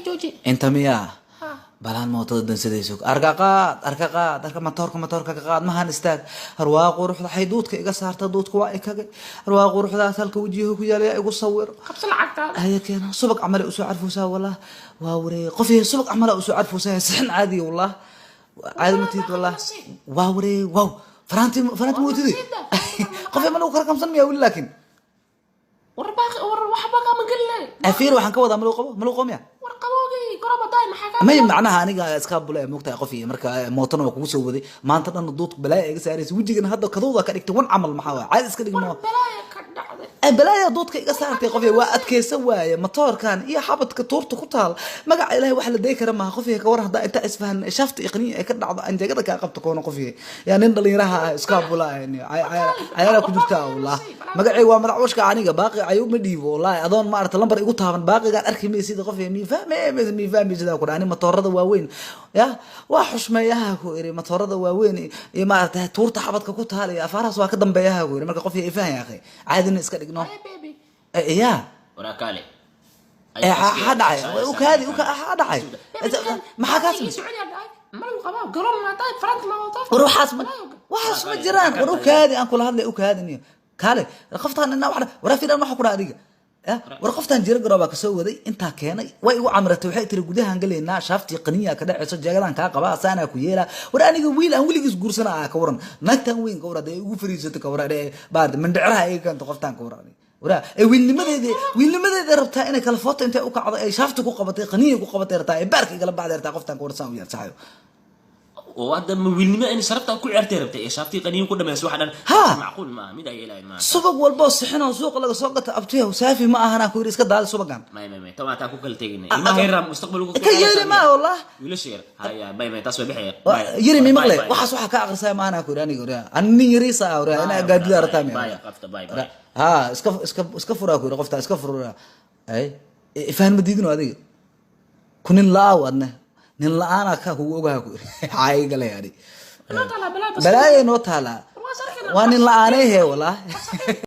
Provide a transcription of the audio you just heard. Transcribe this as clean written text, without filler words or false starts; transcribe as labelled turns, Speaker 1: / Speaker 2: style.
Speaker 1: جوجي
Speaker 2: انت مياه
Speaker 1: ها
Speaker 2: balaan mootada dansadayso arka matoorka ka qaad mahan istaag harwaa quruxda xayduudka iga saarta duudka waa ikaga harwaa quruxdaas halka wajiho ku yaala igu sawir
Speaker 1: قبص العقد
Speaker 2: هيا كان subag camal u soo carfuusaa والله waa wareey qofii subag camal u soo carfuusaa saxan caadi والله caadi matid والله waa wareey wow faranti mootidi qofii ma lagu karkamsan miyaa wili laakiin
Speaker 1: ورباقي وحباقي من قلة
Speaker 2: afiir waxaan ka wadaa ma lagu qomiya
Speaker 1: ورقبوقي قرابة دايما حاجة
Speaker 2: ما معناها aniga iska bulay moogtaa qof iyo marka mootana waa kugu soo waday maanta dhan dood balaa iga saaraysa wajigana hadda kadooda ka dhigtay wan amal maxaa waa caadi iska dhigno
Speaker 1: بلايا كدعدي
Speaker 2: balaa doodka iga saartay qof waa adkeysan waaye matoorkan iyo xabadka tuurta ku taal magaca ilaahay wax la deey kara ma qof ka war hada inta isfahan shafta iqniin ay ka dhacdo anjagada ka qabto koona qof yaa nin dhalinyaraha iska bulay ayala ku jirta wallah magacay waa madaxwashka aniga baaqi ayuu ma dhiibo wallahi adoon ma arta lambar igu taaban baaqigan arki ma sida qof mi fahmay sida ku dhaani matoorada waaweyn ya waa xushmeeyaha ku iri matoorada waaweyn iyo ma arta tuurta xabadka ku taal iyo afaaraas waa ka dambeeyaha ku iri marka qof ay fahmay akhay caadina iska dhigno
Speaker 1: يا بيبي
Speaker 2: يا
Speaker 3: وراكالي
Speaker 2: هدعي وكادي هدعي ما حكاش
Speaker 1: سعودي ما القباب قرون ما طيب فرنك ما وطف
Speaker 2: وروح حاسب وحاس ما جيران وروح كادي ان كل هذا وكادني كالي رقفتان ان واحده ورا في ما حكو اديga warqaftan jira garaba ka soo waday inta keenay way igu amratay waxay tiri gudahan galeena shaafti qaniya ka dhacayso jagadan ka qaba saana ku yeela war aniga wiil aan wiligiis guursanaa ka waran nagtan weyn ka warada ugu fariisato ka warada baad mandhicraha ay kan qoftan ka warani wara wiilnimadeeda rabtaa inay kala foto intay u kacdo ay shaafti ku qabatay qaniya ku qabatay rabtaa ay baarka igala bacday qoftan ka warsan u yarsaxayo
Speaker 3: وهذا مويلني أنا شربت أكو عرتي ربتي شافتي قنيم كل ما يسوى حدا معقول ما مين أي لا ما
Speaker 2: سبق والبوس حنا سوق لك سوقت أبتيه وسافي ما أنا كوري إسكت دال سبقان
Speaker 3: ما طبعا تاكو كل تيجي ما هي رام مستقبل
Speaker 2: كيالي ما والله
Speaker 3: ولا شيء هيا ما تسوى بحير
Speaker 2: يري مي مغلي وحس وحا كا أغرسا ما أنا كوري أنا كوري أني يريسا أوري أنا قاعد لا رتامي
Speaker 3: باي قفت باي
Speaker 2: ها اسكفرا كوري قفتا اسكفرا أي فهم بديدنو هذه كنين لا ودنا nin la'aan ka huwa ogaa ku ay galay ari
Speaker 1: لا طلع بلا بس
Speaker 2: balaa noo taala waa nin la'aan ee walaah